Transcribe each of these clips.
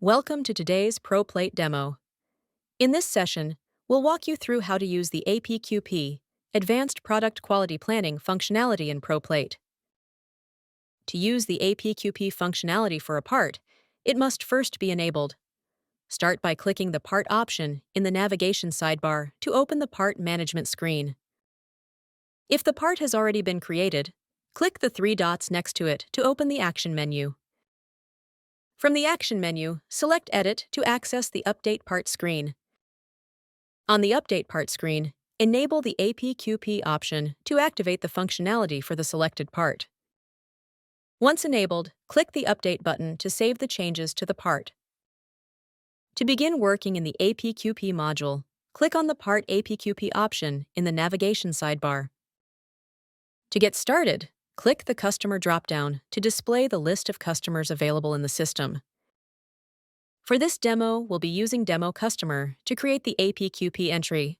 Welcome to today's ProPlate demo. In this session, we'll walk you through how to use the APQP, Advanced Product Quality Planning functionality in ProPlate. To use the APQP functionality for a part, it must first be enabled. Start by clicking the Part option in the navigation sidebar to open the Part Management screen. If the part has already been created, click the three dots next to it to open the Action menu. From the Action menu, select Edit to access the Update Part screen. On the Update Part screen, enable the APQP option to activate the functionality for the selected part. Once enabled, click the Update button to save the changes to the part. To begin working in the APQP module, click on the Part APQP option in the navigation sidebar. To get started, click the Customer dropdown to display the list of customers available in the system. For this demo, we'll be using Demo Customer to create the APQP entry.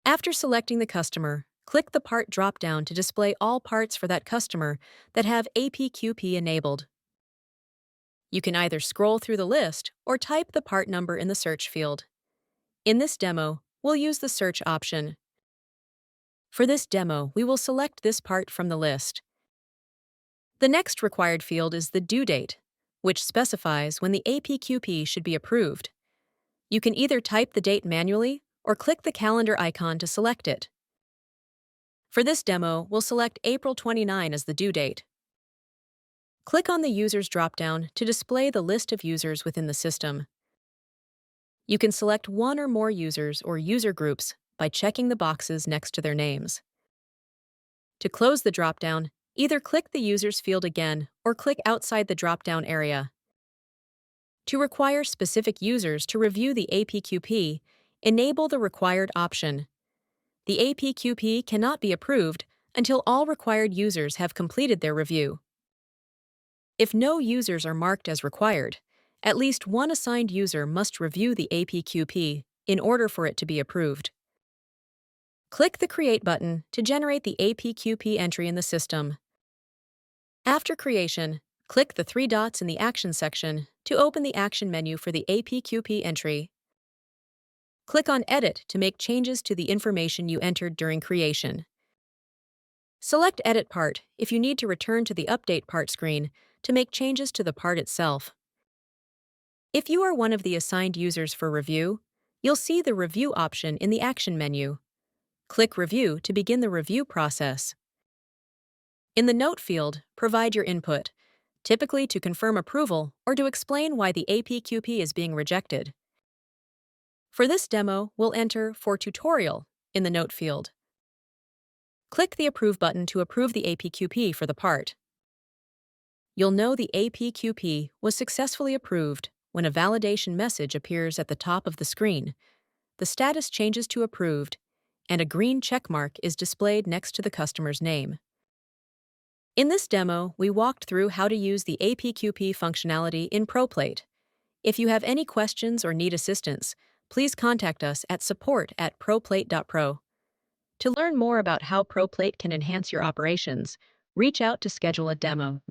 After selecting the customer, click the Part dropdown to display all parts for that customer that have APQP enabled. You can either scroll through the list or type the part number in the search field. In this demo, we'll use the search option. For this demo, we will select this part from the list. The next required field is the due date, which specifies when the APQP should be approved. You can either type the date manually or click the calendar icon to select it. For this demo, we'll select April 29 as the due date. Click on the Users dropdown to display the list of users within the system. You can select one or more users or user groups by checking the boxes next to their names. To close the dropdown, either click the Users field again or click outside the dropdown area. To require specific users to review the APQP, enable the Required option. The APQP cannot be approved until all required users have completed their review. If no users are marked as required, at least one assigned user must review the APQP in order for it to be approved. Click the Create button to generate the APQP entry in the system. After creation, click the three dots in the Action section to open the Action menu for the APQP entry. Click on Edit to make changes to the information you entered during creation. Select Edit Part if you need to return to the Update Part screen to make changes to the part itself. If you are one of the assigned users for review, you'll see the Review option in the Action menu. Click Review to begin the review process. In the Note field, provide your input, typically to confirm approval or to explain why the APQP is being rejected. For this demo, we'll enter For Tutorial in the Note field. Click the Approve button to approve the APQP for the part. You'll know the APQP was successfully approved when a validation message appears at the top of the screen, the status changes to Approved, and a green checkmark is displayed next to the customer's name. In this demo, we walked through how to use the APQP functionality in ProPlate. If you have any questions or need assistance, please contact us at support@proplate.pro. To learn more about how ProPlate can enhance your operations, reach out to schedule a demo.